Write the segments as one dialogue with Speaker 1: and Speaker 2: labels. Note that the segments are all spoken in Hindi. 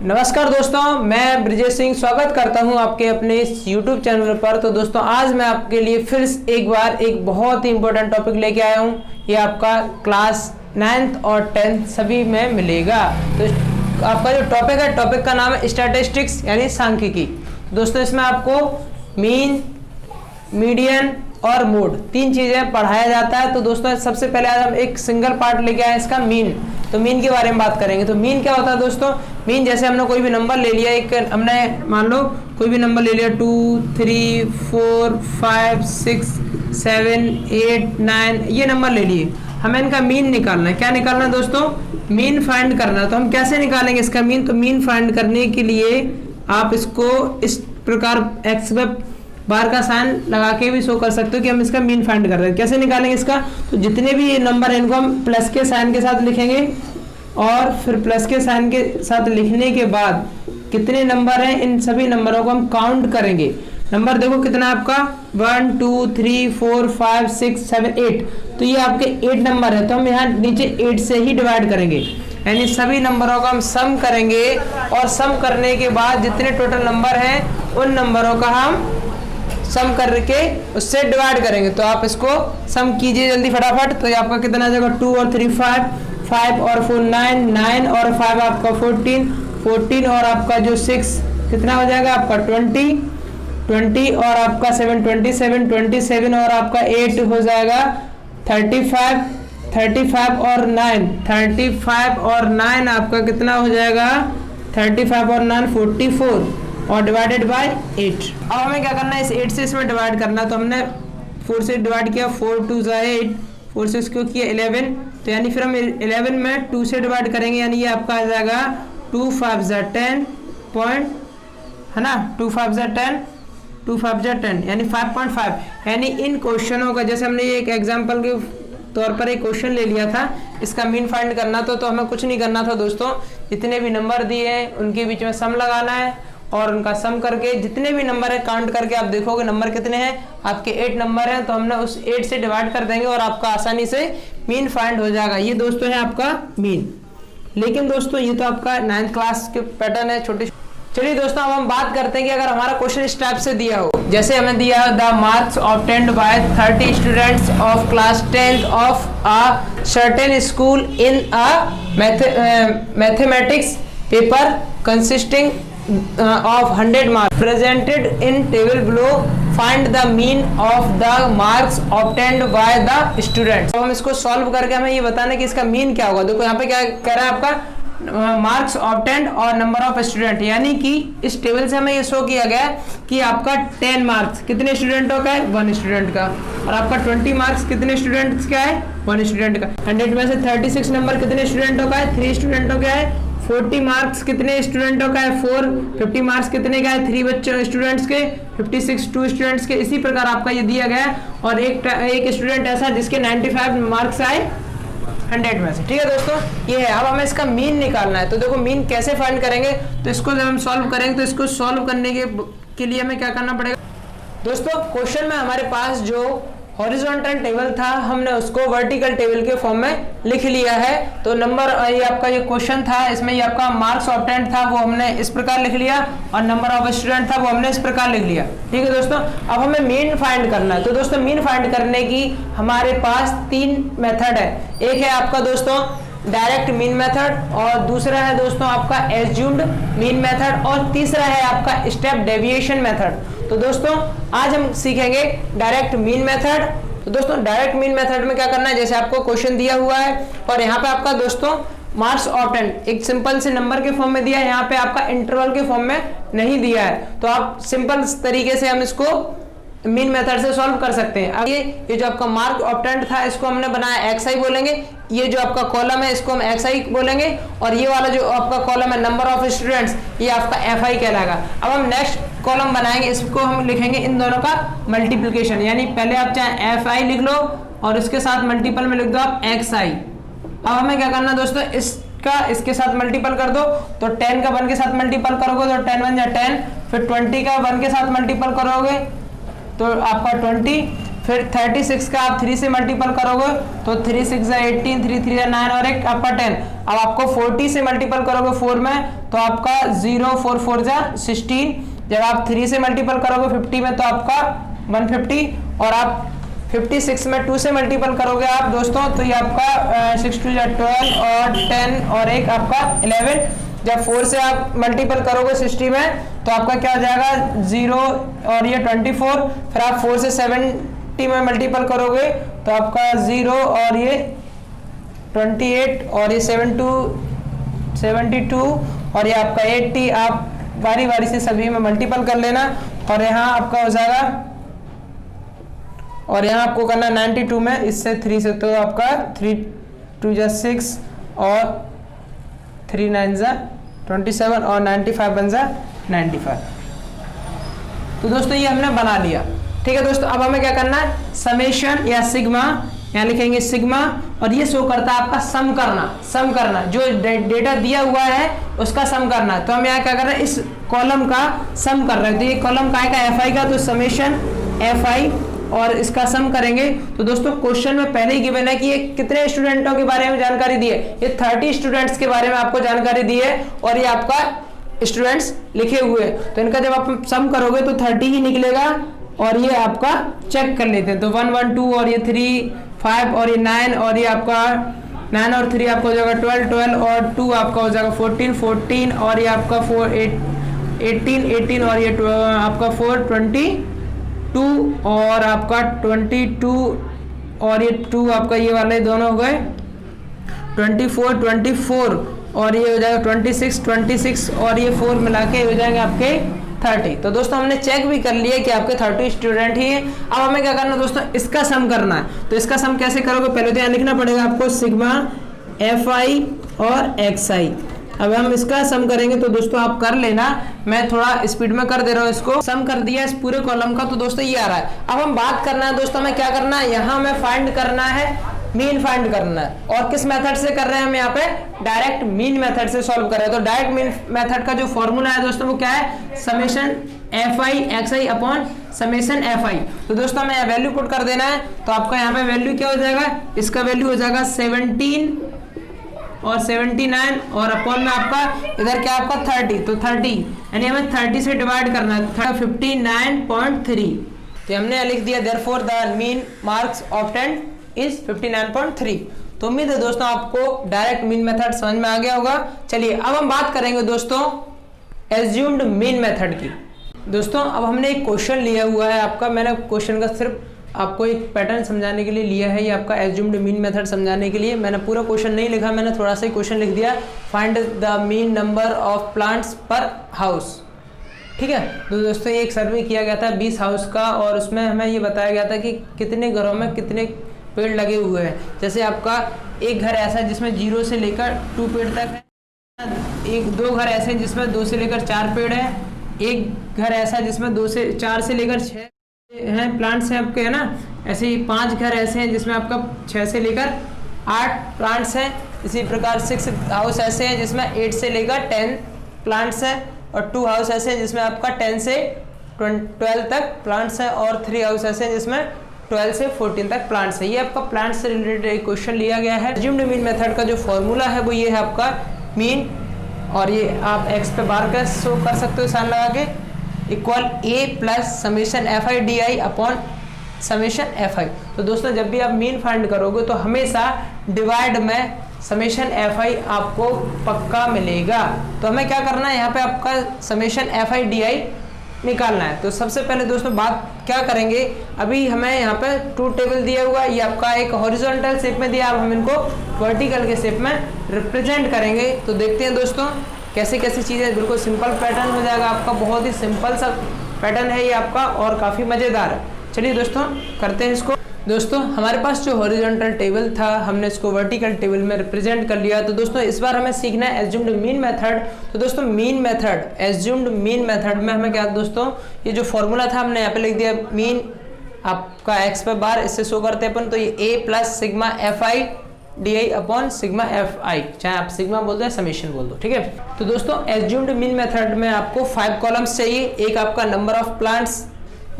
Speaker 1: नमस्कार दोस्तों, मैं ब्रिजेश सिंह स्वागत करता हूं आपके अपने इस YouTube चैनल पर। तो दोस्तों आज मैं आपके लिए फिर एक बार एक बहुत ही इंपॉर्टेंट टॉपिक लेके आया हूं। ये आपका क्लास 9th और 10th सभी में मिलेगा। तो आपका जो टॉपिक का नाम है स्टैटिस्टिक्स यानी सांख्यिकी। दोस्तों इसमें आपको मीन, मीडियन और मोड तीन चीजें पढ़ाया जाता है। तो दोस्तों सबसे पहले आज हम एक सिंगल पार्ट लेके आए इसका मीन। तो मीन के बारे में बात करेंगे। तो मीन क्या होता है दोस्तों? मीन जैसे हमने कोई भी नंबर ले लिया, एक हमने मान लो कोई भी नंबर ले लिया 2, 3, 4, 5, 6, 7, 8, 9 ये नंबर ले लिए। हमें इनका मीन निकालना है। क्या निकालना है दोस्तों? मीन फाइंड करना है। तो हम कैसे निकालेंगे इसका मीन? तो मीन फाइंड करने के लिए आप इसको इस प्रकार एक्स बार का साइन लगा के भी शो कर सकते हो कि हम इसका मीन फाइंड कर रहे हैं। कैसे निकालेंगे इसका? तो जितने भी नंबर हैं इनको हम प्लस के साइन के साथ लिखेंगे और फिर प्लस के साइन के साथ लिखने के बाद कितने नंबर हैं इन सभी नंबरों को हम काउंट करेंगे। नंबर देखो कितना है आपका 1 2 3 4 5 6 7 8। तो ये आपके 8 नंबर है। तो हम यहाँ नीचे 8 से ही डिवाइड करेंगे, यानी सभी नंबरों का हम सम करेंगे और सम करने के बाद जितने टोटल नंबर हैं उन नंबरों का हम सम करके उससे डिवाइड करेंगे। तो आप इसको सम कीजिए जल्दी फटाफट। तो ये आपका कितना आ जाएगा? 2 और 3 5, 5 और 4 9, 9 और 5 आपका 14, 14 और आपका जो 6 कितना हो जाएगा आपका 20, 20 और आपका 7 27, 27 और आपका 8 हो जाएगा 35, 35 और 9, 35 और 9 आपका कितना हो जाएगा 35 और 9 44 और डिवाइडेड बाय 8। अब हमें क्या करना है? इस 8 से इसमें डिवाइड करना। तो हमने 4 से डिवाइड किया, 4 2 8, 4 से इसको किया 11। तो यानी फिर हम 11 में 2 से डिवाइड करेंगे, यानी ये आपका आ जाएगा 2 5 10 पॉइंट, है ना, 2 5 10, 2 5 10 यानी 5.5। यानी इन क्वेश्चनों का जैसे हमने एक एग्जाम्पल के तौर पर एक क्वेश्चन ले लिया था, इसका मीन फाइंड करना था। तो हमें कुछ नहीं करना था दोस्तों, जितने भी नंबर दिए हैं उनके बीच में सम लगाना है और उनका सम करके जितने भी नंबर है काउंट करके आप देखोगे नंबर कितने हैं आपके 8 नंबर हैं। तो हमने उस 8 से डिवाइड कर देंगे और आपका आसानी से मीन फाइंड हो जाएगा। ये दोस्तों है आपका मीन। लेकिन दोस्तों ये तो आपका 9th क्लास के पैटर्न है छोटे। चलिए दोस्तों अब हम बात करते हैं कि अगर हमारा क्वेश्चन इस टाइप से दिया हो, जैसे हमें दिया the marks obtained by 30 students of class 10th of a certain school in a mathematics paper consisting of 100 marks presented in table below. Find the mean of the marks obtained by the students. तो हम इसको सॉल्व करके हमें ये बताना कि इसका मीन क्या होगा। देखो यहाँ पे क्या कह रहा है आपका मार्क्स ऑब्टेन्ड और नंबर ऑफ स्टूडेंट, यानी कि इस टेबल से हमें ये शो किया गया कि आपका 10 मार्क्स कितने स्टूडेंटों का है? 1 स्टूडेंट का। और आपका 20 मार्क्स कितने स्टूडेंट्स का है? 1 स्टूडेंट का। 100 में से 36 नंबर कितने स्टूडेंटों का है? 3 स्टूडेंटों का है। 40 मार्क्स कितने स्टूडेंटों का है? 4। 50 मार्क्स कितने का है? 3 बच्चों स्टूडेंट्स के। 56 2 स्टूडेंट्स के। इसी प्रकार आपका ये दिया गया है। और एक स्टूडेंट ऐसा जिसके 95 मार्क्स आए 100 में से। ठीक है दोस्तों, ये है। अब हमें इसका मीन निकालना है। तो देखो मीन कैसे फाइंड करेंगे? तो इसको जब हम सॉल्व करेंगे तो इसको सॉल्व करने के लिए हमें क्या करना पड़ेगा दोस्तों? क्वेश्चन में हमारे पास जो हॉरिजॉन्टल टेबल था हमने उसको वर्टिकल टेबल के फॉर्म में लिख लिया है। तो नंबर ये आपका ये क्वेश्चन था, इसमें ये आपका मार्क्स ऑब्टेन्ड था वो हमने इस प्रकार लिख लिया और नंबर ऑफ स्टूडेंट था वो हमने इस प्रकार लिख लिया। ठीक है दोस्तों, अब हमें मीन फाइंड करना है। तो दोस्तों मीन फाइंड करने की हमारे पास 3 मेथड है। एक है आपका दोस्तों डायरेक्ट मीन मेथड, और दूसरा है दोस्तों आपका एज्यूम्ड मीन मेथड, और तीसरा है आपका स्टेप डेविएशन मेथड। तो दोस्तों आज हम सीखेंगे डायरेक्ट मीन मेथड। तो दोस्तों डायरेक्ट मीन मेथड में क्या करना है? जैसे आपको क्वेश्चन दिया हुआ है और यहाँ पे आपका दोस्तों मार्क्स ऑब्टेन्ड एक सिंपल से नंबर के फॉर्म में दिया है, यहाँ पे आपका इंटरवल के फॉर्म में नहीं दिया है। तो आप सिंपल तरीके से हम इसको मीन मेथड से सॉल्व कर सकते हैं। अब ये जो आपका मार्क ऑब्टेन्ड था इसको हमने बनाया xi बोलेंगे, ये जो आपका कॉलम है इसको हम xi बोलेंगे, और ये वाला जो आपका कॉलम है नंबर ऑफ स्टूडेंट्स ये आपका fi कहलाएगा। अब हम नेक्स्ट कॉलम बनाएंगे, इसको हम लिखेंगे इन दोनों का मल्टीप्लिकेशन, यानी पहले आप चाहे fi लिख लो और इसके साथ मल्टीपल में लिख दो आप xi। अब हमें क्या करना दोस्तों? इसके साथ मल्टीपल कर दो। तो 10 का 1 के साथ मल्टीपल करोगे तो 10 1 10, फिर 20 का 1 के साथ मल्टीपल करोगे तो आपका 20, फिर 36 का आप 3 से मल्टीपल करोगे तो 3 6 18, 3 3 9 और एक आपका 10। अब आपको 40 से मल्टीपल करोगे 4 में तो आपका 0 4 4 16। जब आप 3 से मल्टीपल करोगे 50 में तो आपका 150। और आप 56 में 2 से मल्टीपल करोगे आप दोस्तों तो ये आपका 6 2 12 और 10 और एक आपका 11। जब 4 से आप मल्टीपल करोगे 60 में तो आपका क्या हो जाएगा 0 और ये 24। फिर आप 4 से 70 में मल्टीपल करोगे तो आपका 0 और ये 28 और ये 72 और ये आपका 80। आप बारी बारी से सभी में मल्टीपल कर लेना और यहाँ आपका हो जाएगा, और यहाँ आपको करना 92 में इससे 3 से तो आपका 3 2 6 और 3 9 27 और 95 बन जा 95। तो दोस्तों ये हमने बना लिया। ठीक है दोस्तों, अब हमें क्या करना है समेशन या सिग्मा, यहाँ लिखेंगे सिग्मा और ये शो करता है आपका सम करना जो डेटा दिया हुआ है उसका सम करना है। तो हम यहाँ क्या कर रहे हैं इस कॉलम का सम कर रहे हैं। तो ये कॉलम काय का एफ आई का, तो समेशन एफ आई और इसका सम करेंगे। तो दोस्तों क्वेश्चन में पहले ही गिवन है कि ये कितने स्टूडेंटों के बारे में जानकारी दी है, ये 30 स्टूडेंट्स के बारे में आपको जानकारी दी है और ये आपका स्टूडेंट्स लिखे हुए हैं। तो इनका जब आप सम करोगे तो 30 ही निकलेगा और ये आपका चेक कर लेते हैं। तो 1 1 2 और ये 3 5 और ये 9 और ये आपका 9 और 3 आपका हो जाएगा 12 12 और 2 आपका हो जाएगा 14 14 और ये आपका 4 18 18 और ये आपका 4 22 और आपका 22 और ये 2 आपका ये वाले दोनों हो गए 24 24 और ये हो जाएगा 26 और ये 4 मिला के हो जाएंगे आपके 30। तो दोस्तों हमने चेक भी कर लिया कि आपके 30 स्टूडेंट ही हैं। अब हमें क्या करना है दोस्तों इसका सम करना है। तो इसका सम कैसे करोगे, पहले तो यहाँ लिखना पड़ेगा आपको सिग्मा एफ आई और एक्स आई। अब हम इसका सम करेंगे तो दोस्तों आप कर लेना, मैं थोड़ा स्पीड में कर दे रहा हूँ। इसको सम कर दिया इस पूरे कॉलम का तो दोस्तों ये आ रहा है। अब हम बात करना है दोस्तों हमें क्या करना है, यहाँ हमें फाइंड करना है मीन फाइंड करना है। और किस मेथड से कर रहे हैं हम यहाँ पे डायरेक्ट मीन मेथड से सॉल्व कर रहे हैं। तो डायरेक्ट मीन मेथड का जो फॉर्मूला है दोस्तों वो क्या है, summation F I x I upon summation F I. तो दोस्तों हमें वैल्यू पुट कर देना है। तो आपका यहाँ पे वैल्यू क्या हो जाएगा, इसका वैल्यू हो जाएगा 17 और 79 और अपॉन में आपका इधर क्या आपका 30। तो 30 यानी हमें 30 से डिवाइड करना है, 59.3। तो हमने लिख दिया therefore the mean marks obtained is 59.3। तो उम्मीद है दोस्तों आपको डायरेक्ट मीन मेथड समझ में आ गया होगा। चलिए अब हम बात करेंगे दोस्तों एज्यूम्ड मीन मेथड की। दोस्तों अब हमने एक क्वेश्चन लिया हुआ है आपका, मैंने क्वेश्चन का सिर्फ आपको एक पैटर्न समझाने के लिए लिया है, ये आपका एज्यूम्ड मीन मेथड समझाने के लिए। मैंने पूरा क्वेश्चन नहीं लिखा, मैंने थोड़ा सा क्वेश्चन लिख दिया, find the mean number of plants पर हाउस। ठीक है, तो दोस्तों ये एक सर्वे किया गया था 20 हाउस का और उसमें हमें ये बताया गया था कि कितने घरों में कितने पेड़ लगे हुए हैं। जैसे आपका एक घर ऐसा है जिसमें 0 से लेकर 2 पेड़ तक है, एक 2 घर ऐसे हैं जिसमें 2 से लेकर 4 पेड़ है, एक घर ऐसा है जिसमें 2 से 4 से लेकर 6 हैं प्लांट्स हैं आपके, है ना। ऐसे ही 5 घर ऐसे हैं जिसमें आपका 6 से लेकर 8 प्लांट्स हैं। इसी प्रकार 6 हाउस ऐसे हैं जिसमें 8 से लेकर 10 प्लांट्स हैं और 2 हाउस ऐसे हैं जिसमें आपका 10 से 12 तक प्लांट्स हैं और 3 हाउस ऐसे हैं जिसमें 12 से 14 तक प्लांट्स है। ये आपका प्लांट्स से रिलेटेड एक क्वेश्चन लिया गया है। एज्यूम्ड मीन मेथड का जो फॉर्मूला है वो ये है आपका मीन, और ये आप एक्स पे बार का शो कर सकते हो साइन लगा के, equal A plus summation F I D I upon summation F I. तो दोस्तों जब भी आप मीन फाइंड करोगे तो हमेशा डिवाइड में समेशन एफ आई आपको पक्का मिलेगा। तो हमें क्या करना है, यहाँ पे आपका समेशन एफ आई डी आई निकालना है। तो सबसे पहले दोस्तों बात क्या करेंगे, अभी हमें यहाँ पे ट्रूथ टेबल दिया हुआ है, ये आपका एक हॉरिजॉन्टल शेप में दिया, अब हम इनको वर्टिकल के शेप में रिप्रेजेंट करेंगे। तो देखते हैं दोस्तों कैसे कैसे चीज़ें, बिल्कुल सिंपल पैटर्न हो जाएगा आपका, बहुत ही सिंपल सा पैटर्न है ये आपका और काफ़ी मज़ेदार है। चलिए दोस्तों करते हैं इसको। दोस्तों हमारे पास जो हॉरिजॉन्टल टेबल था हमने इसको वर्टिकल टेबल में रिप्रेजेंट कर लिया। तो दोस्तों इस बार हमें सीखना है एज्यूम्ड मीन मेथड। तो दोस्तों mean method, assumed mean method में हमें क्या दोस्तों, ये जो फॉर्मूला था हमने यहाँ पे लिख दिया मीन आपका एक्स पे बार, इससे शो करते हैं अपन। तो ये A plus sigma F I D I upon sigma F I, चाहे आप सिग्मा बोल दो या समेशन बोल दो, ठीक है। तो दोस्तों एज्यूम्ड मीन मेथड में आपको 5 कॉलम्स चाहिए, एक आपका नंबर ऑफ प्लांट्स,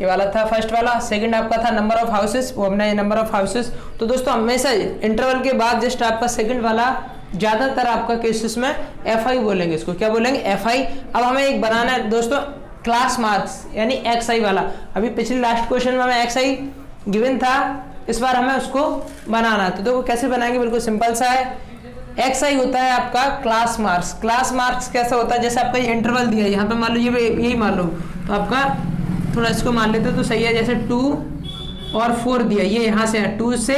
Speaker 1: ये वाला था फर्स्ट वाला। सेकंड आपका था नंबर ऑफ हाउसेस, वो हमने नंबर ऑफ हाउसेस। तो दोस्तों हमेशा इंटरवल के बाद जस्ट आपका सेकंड वाला ज्यादातर आपका केसेस में FI बोलेंगे, इसको क्या बोलेंगे FI। अब हमें एक बनाना है दोस्तों क्लास मार्क्स यानी XI वाला। अभी पिछले लास्ट क्वेश्चन में हमें XI गिवन था, इस बार हमें उसको बनाना है। तो देखो कैसे बनाएंगे, बिल्कुल सिंपल सा है। XI होता है आपका क्लास मार्क्स। क्लास मार्क्स कैसा होता है, जैसे आपका ये इंटरवल दिया है, यहाँ पे मान लो यही मान लो, तो आपका थोड़ा इसको मान लेते तो सही है। जैसे 2 और 4 दिया, ये यहाँ से है 2 से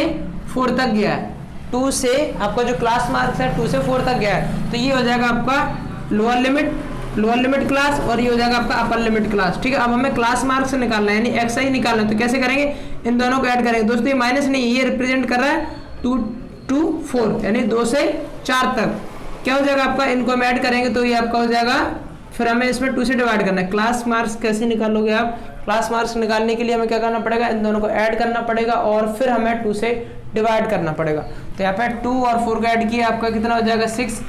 Speaker 1: 4 तक गया है। 2 से आपका जो क्लास मार्क्स है 2 से 4 तक गया है, तो ये हो जाएगा आपका लोअर लिमिट क्लास, और ये हो जाएगा आपका अपर लिमिट क्लास। ठीक है, अब हमें क्लास मार्क्स निकालना है यानी XI निकालना है। तो कैसे करेंगे, इन दोनों को ऐड करेंगे। दोस्तों ये माइनस नहीं, ये रिप्रेजेंट कर रहा है 2 to 4 यानी 2 से 4 तक। क्या हो जाएगा आपका, इनको हम ऐड करेंगे तो ये आपका हो जाएगा, फिर हमें इसमें 2 से डिवाइड करना है। क्लास मार्क्स कैसे निकालोगे आप, क्लास मार्क्स निकालने के लिए हमें क्या करना पड़ेगा, इन दोनों को ऐड करना पड़ेगा और फिर हमें 2 से डिवाइड करना पड़ेगा। तो यहाँ पे 2 और 4 को ऐड किया, आपका कितना हो जाएगा 6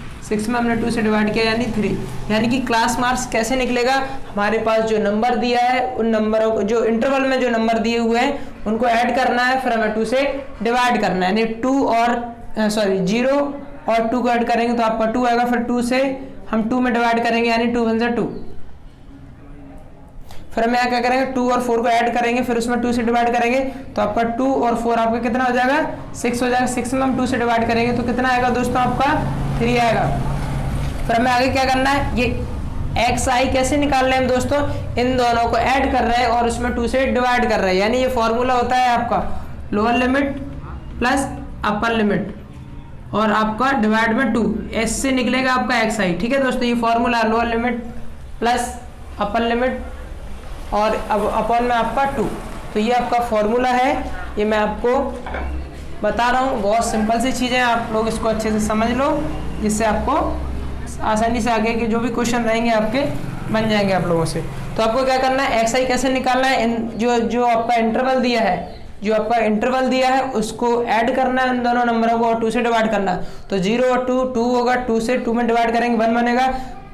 Speaker 1: में हमने 2 से डिवाइड किया यानी 3। यानी कि क्लास मार्क्स कैसे निकलेगा, हमारे पास जो नंबर दिया है उन नंबरों को, जो इंटरवल में जो नंबर दिए हुए हैं उनको ऐड करना है, फिर हमें 2 से डिवाइड करना है। यानी 0 और 2 को ऐड करेंगे तो आपका 2 आएगा, फिर 2 से हम 2 में डिवाइड करेंगे यानी 2 1 2। फिर हम यहाँ क्या करेंगे, 2 और 4 को ऐड करेंगे, फिर उसमें 2 से डिवाइड करेंगे तो आपका 2 और 4 आपका कितना हो जाएगा 6 हो जाएगा। 6 में हम 2 से डिवाइड करेंगे तो कितना आएगा दोस्तों आपका 3 आएगा। फिर हमें आगे क्या करना है, ये XI कैसे निकाल रहे हैं हम दोस्तों, इन दोनों को ऐड कर रहे हैं और उसमें 2 से डिवाइड कर रहे हैं। यानी ये फॉर्मूला होता है आपका lower limit plus upper limit और आपका डिवाइड में 2, इससे निकलेगा आपका XI। ठीक है दोस्तों, ये formula lower limit plus upper limit और अब अपॉन में आपका 2। तो ये आपका फॉर्मूला है, ये मैं आपको बता रहा हूँ। बहुत सिंपल सी चीज़ें, आप लोग इसको अच्छे से समझ लो, जिससे आपको आसानी से आगे के जो भी क्वेश्चन रहेंगे आपके बन जाएंगे आप लोगों से। तो आपको क्या करना है, XI कैसे निकालना है, जो आपका इंटरवल दिया है उसको ऐड करना है इन दोनों नंबरों को और 2 से डिवाइड करना है। तो 0 और 2 होगा, 2 से 2 में डिवाइड करेंगे 1 बनेगा,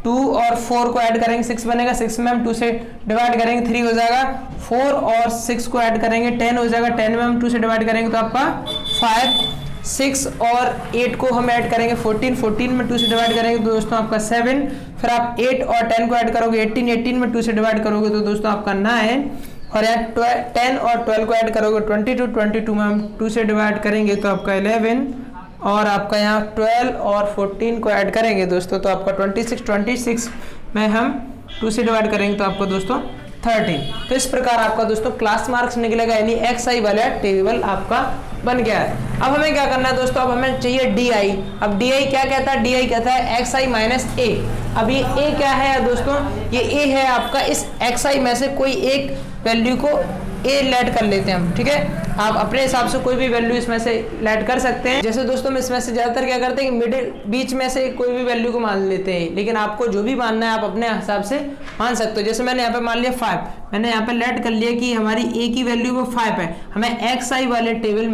Speaker 1: 2 और 4 को ऐड करेंगे 6 बनेगा, 6 में हम 2 से डिवाइड करेंगे 3 हो जाएगा, 4 और 6 को ऐड करेंगे 10 हो जाएगा, 10 में हम 2 से डिवाइड करेंगे तो आपका 5, 6 और 8 को हम ऐड करेंगे 14 में 2 से डिवाइड करेंगे तो दोस्तों आपका 7। फिर आप 8 और 10 को ऐड करोगे 18 में 2 से डिवाइड करोगे तो दोस्तों आपका 9, और यहाँ 10 और 12 को ऐड करोगे 22 में हम 2 से डिवाइड करेंगे तो आपका 11, और आपका यहाँ 12 और 14 को ऐड करेंगे दोस्तों तो आपका 26 में हम 2 से डिवाइड करेंगे तो आपको दोस्तों 13। तो इस प्रकार आपका दोस्तों क्लास मार्क्स निकलेगा, यानी XI वाला टेबल आपका बन गया है। अब हमें क्या करना है दोस्तों, अब हमें चाहिए DI। अब DI क्या कहता है, DI कहता है XI माइनस A। अब ये A क्या है दोस्तों, ये A है आपका, इस XI में से कोई एक वैल्यू को A लेट कर लेते हैं हम। ठीक है, आप अपने हिसाब से कोई भी वैल्यू इसमें से लेट कर सकते हैं। जैसे दोस्तों हम इसमें से ज्यादातर क्या करते हैं कि बीच में से कोई भी वैल्यू को मान लेते हैं, लेकिन आपको जो भी मानना है आप अपने हिसाब से मान सकते हो। जैसे मैंने यहाँ पे मान लिया 5, मैंने यहाँ पे लेट कर लिया कि हमारी A की वैल्यू वो 5 है। हमें XI वाले टेबल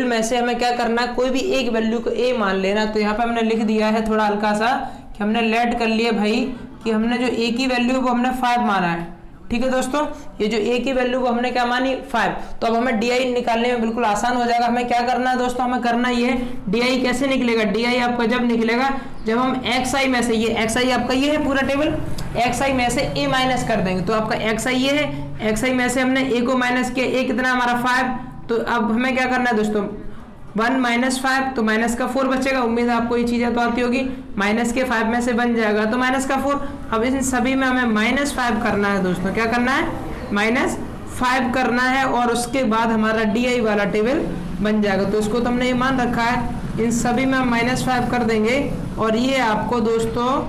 Speaker 1: में से हमें क्या करना है, कोई भी एक वैल्यू को A मान लेना। तो यहाँ पे हमने लिख दिया है थोड़ा हल्का सा कि हमने लेट कर लिया भाई कि हमने जो A की वैल्यू वो हमने 5 माना है। ठीक है दोस्तों, ये जो A की वैल्यू वो हमने क्या मानी 5। तो अब हमें DI निकालने में बिल्कुल आसान हो जाएगा। हमें क्या करना है दोस्तों, हमें करना ये है DI कैसे निकलेगा, DI आपका जब निकलेगा जब हम XI में से, ये XI आपका ये है पूरा टेबल, XI में से A माइनस कर देंगे तो आपका XI ये है, XI में से हमने A को माइनस किया, A कितना हमारा 5। तो अब हमें क्या करना है दोस्तों, 1 माइनस 5 तो माइनस का 4 बचेगा। उम्मीद है आपको ये चीज़ें तो आती होगी, माइनस के 5 में से बन जाएगा तो माइनस का 4। अब इन सभी में हमें -5 करना है दोस्तों, क्या करना है -5 करना है, और उसके बाद हमारा DI वाला टेबल बन जाएगा। तो इसको तो हमने ये मान रखा है, इन सभी में हम -5 कर देंगे, और ये आपको दोस्तों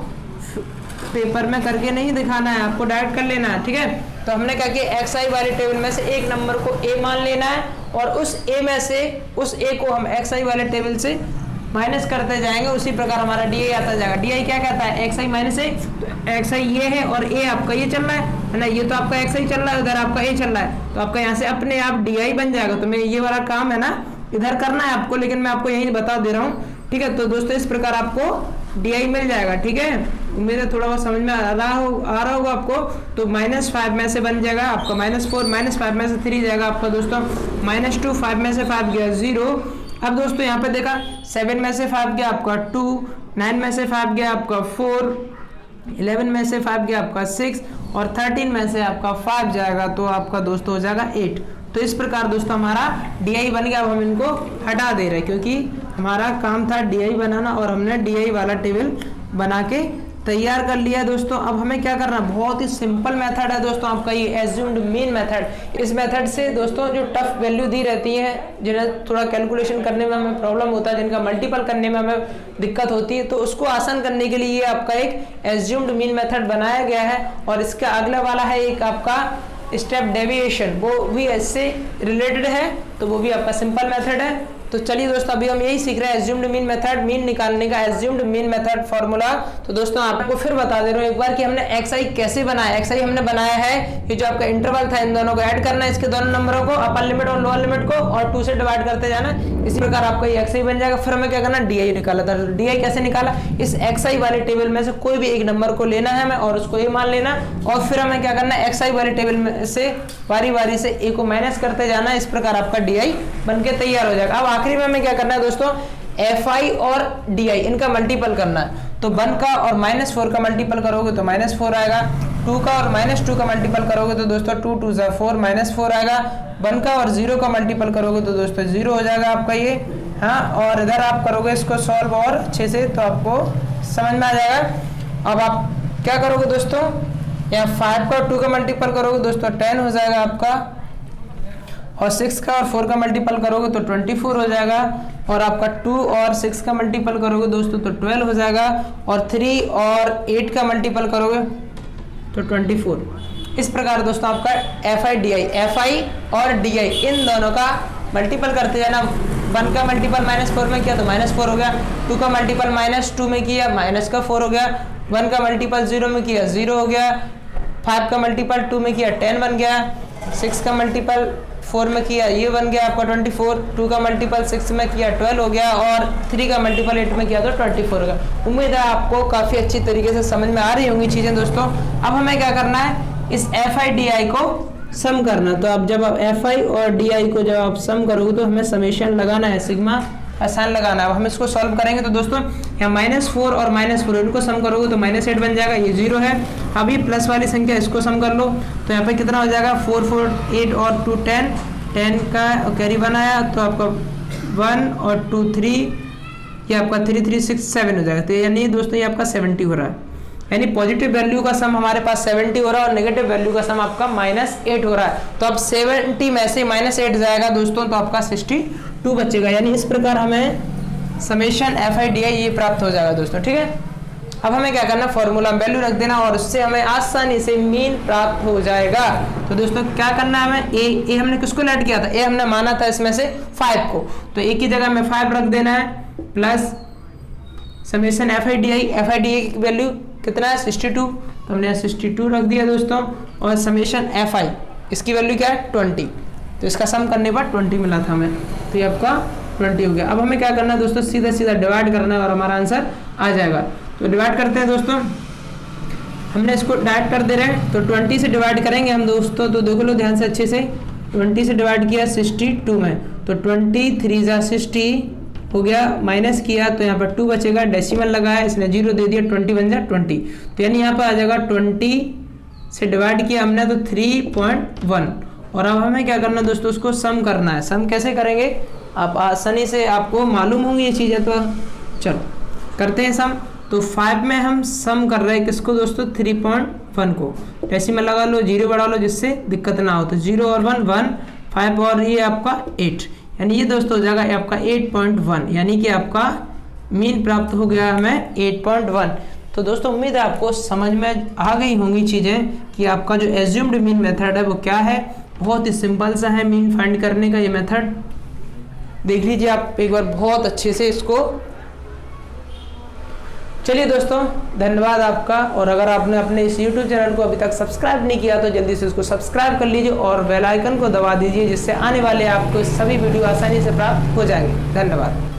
Speaker 1: पेपर में करके नहीं दिखाना है, आपको डायरेक्ट कर लेना है। ठीक है, तो हमने क्या किया, XI वाले टेबल में से एक नंबर को A मान लेना है, और उस A में से उस A को हम XI वाले टेबल से माइनस करते जाएंगे। उसी प्रकार हमारा DI आता जाएगा। DI क्या कहता है, XI माइनस A। तो XI ये है और A आपका ये चल रहा है ना, ये तो आपका XI चल रहा है, उधर आपका A चल रहा है, तो आपका यहाँ से अपने आप DI बन जाएगा। तो मैं ये वाला काम है ना इधर करना है आपको, लेकिन मैं आपको यही बता दे रहा हूँ। ठीक है, तो दोस्तों इस प्रकार आपको DI मिल जाएगा। ठीक है, उम्मीद है थोड़ा बहुत समझ में आ रहा होगा आपको। तो -5 में से बन जाएगा आपका -4, -5 में से 3 जाएगा आपका दोस्तों -2, 5 में से 5 गया 0। अब दोस्तों यहाँ पे देखा 7 में से 5 गया आपका 2, 9 में से 5 गया आपका 4, 11 में से 5 गया आपका 6 और 13 में से आपका 5 जाएगा तो आपका दोस्तों हो जाएगा 8। तो इस प्रकार दोस्तों हमारा DI बन गया। अब हम इनको हटा दे रहे हैं क्योंकि हमारा काम था DI बनाना और हमने DI वाला टेबल बना के तैयार कर लिया दोस्तों। अब हमें क्या करना, बहुत ही सिंपल मेथड है दोस्तों आपका ये एज्यूम्ड मीन मेथड। इस मेथड से दोस्तों जो टफ वैल्यू दी रहती है, जिन्हें थोड़ा कैलकुलेशन करने में हमें प्रॉब्लम होता है, जिनका मल्टीपल करने में हमें दिक्कत होती है, तो उसको आसान करने के लिए ये आपका एक एज्यूम्ड मीन मेथड बनाया गया है। और इसका अगला वाला है एक आपका स्टेप डेविएशन, वो भी इससे रिलेटेड है, तो वो भी आपका सिंपल मेथड है। तो चलिए दोस्तों अभी हम यही सीख रहे हैं एज्यूम्ड मीन मेथड, मीन निकालने का एज्यूम्ड मीन मेथड फॉर्मूला। तो दोस्तों आपको फिर बता दे रहा हूँ एक बार कि हमने xi कैसे बनाया। xi हमने बनाया है ये जो आपका इंटरवल था, इन दोनों को ऐड करना है, इसके दोनों नंबरों को, अपर लिमिट और लोअर लिमिट को, और 2 से डिवाइड करते जाना। इसी प्रकार आपका ये xi बन जाएगा। फिर हमें क्या करना, DI निकाला था। DI कैसे निकाला, इस xi वाले टेबल में से कोई भी एक नंबर को लेना है हमें और उसको ये मान लेना, और फिर हमें क्या करना है, xi वाले टेबल में से बारी बारी से a को माइनस करते जाना। इस प्रकार आपका DI बन के तैयार हो जाएगा। अब आखिरी में हमें क्या करना है दोस्तों, fi और di इनका मल्टीपल करना है। तो 1 का और -4 का मल्टीपल करोगे तो -4 आएगा, 2 का और -2 का मल्टीपल करोगे तो दोस्तों 2 2 जा 4 -4 आएगा, 1 का और 0 का मल्टीपल करोगे तो दोस्तों 0 हो जाएगा आपका ये। हाँ, और इधर आप करोगे इसको सॉल्व और अच्छे से तो आपको समझ में आ जाएगा। अब आप क्या करोगे दोस्तों, यहाँ 5 का और 2 का मल्टीपल करोगे दोस्तों 10 हो जाएगा आपका, और 6 का और 4 का मल्टीपल करोगे तो 24 हो जाएगा, और आपका 2 और 6 का मल्टीपल करोगे दोस्तों तो 12 हो जाएगा, और 3 और 8 का मल्टीपल करोगे तो 24। इस प्रकार दोस्तों आपका fi और di इन दोनों का मल्टीपल करते जाना। 1 का मल्टीपल -4 में किया तो -4 हो गया, 2 का मल्टीपल -2 में किया -4 हो गया, 1 का मल्टीपल 0 में किया 0 हो गया, 5 का मल्टीपल 2 में किया 10 बन गया, 6 का मल्टीपल 4 में किया ये बन गया आपका 24, 2 का मल्टीपल 6 में किया 12 हो गया, और 3 का मल्टीपल 8 में किया तो 24 हो गया। उम्मीद है आपको काफ़ी अच्छी तरीके से समझ में आ रही होंगी चीज़ें दोस्तों। अब हमें क्या करना है, इस fi di को सम करना। तो अब जब आप fi और di को जब आप सम करोगे तो हमें समेशन लगाना है, सिग्मा आसान लगाना है। अब हम इसको सॉल्व करेंगे तो दोस्तों यहाँ -4 और -4 इनको सम करोगे तो -8 बन जाएगा, ये 0 है। अभी प्लस वाली संख्या इसको सम कर लो तो यहाँ पे कितना हो जाएगा, 4 4 8 और 2 10, 10 का कैरी बनाया तो आपका 1 और 2 3, ये आपका 3 3 6 7 हो जाएगा। तो यानी दोस्तों ये आपका 70 हो रहा है, यानी पॉजिटिव वैल्यू का सम हमारे पास 70 हो रहा है और नेगेटिव वैल्यू का सम आपका -8 हो रहा है। तो अब 70 में से -8 जाएगा दोस्तों तो आपका 62 बचेगा। यानी इस प्रकार हमें समेशन fi di ये प्राप्त हो जाएगा दोस्तों, ठीक है। अब हमें क्या करना, फॉर्मूला में वैल्यू रख देना और उससे हमें आसानी से मीन प्राप्त हो जाएगा। तो दोस्तों क्या करना है, हमें ए हमने किसको ऐड किया था, ए हमने माना था इसमें से 5 को, तो ए की जगह में 5 रख देना है, प्लस समेशन fi di की वैल्यू कितना है 62, तो हमने 62 रख दिया दोस्तों, और समेशन fi इसकी वैल्यू क्या है 20, तो इसका सम करने पर 20 मिला था हमें, तो ये आपका 20 हो गया। अब हमें क्या करना है दोस्तों, सीधा सीधा डिवाइड करना है और हमारा आंसर आ जाएगा। तो डिवाइड करते हैं दोस्तों, हमने इसको डायरेक्ट कर दे रहे हैं तो 20 से डिवाइड करेंगे हम दोस्तों। तो देख लो ध्यान से अच्छे से, 20 से डिवाइड किया 62 में, तो 20 3 जा 60 हो गया, माइनस किया तो यहाँ पर 2 बचेगा, डेसिमल लगाया इसने 0 दे दिया, 20 बन जाए 20, तो यानी यहाँ पर आ जाएगा 20 से डिवाइड किया हमने तो 3.1। और अब हमें क्या करना है दोस्तों, उसको सम करना है। सम कैसे करेंगे, आप आसानी से आपको मालूम होंगी ये चीज़ें, तो चलो करते हैं सम। तो 5 में हम सम कर रहे हैं किसको दोस्तों, 3.1 को, डेसिमल लगा लो, 0 बढ़ा लो जिससे दिक्कत ना हो, तो 0 और 1 1, 5 और ये आपका 8, यानी ये दोस्तों हो जाएगा आपका 8.1, यानी कि आपका मीन प्राप्त हो गया हमें 8.1। तो दोस्तों उम्मीद है आपको समझ में आ गई होंगी चीज़ें कि आपका जो एज्यूम्ड मीन मेथड है वो क्या है। बहुत ही सिंपल सा है मीन फाइंड करने का ये मेथड, देख लीजिए आप एक बार बहुत अच्छे से इसको। चलिए दोस्तों धन्यवाद आपका, और अगर आपने अपने इस YouTube चैनल को अभी तक सब्सक्राइब नहीं किया तो जल्दी से इसको सब्सक्राइब कर लीजिए और बेल आइकन को दबा दीजिए, जिससे आने वाले आपको सभी वीडियो आसानी से प्राप्त हो जाएंगे। धन्यवाद।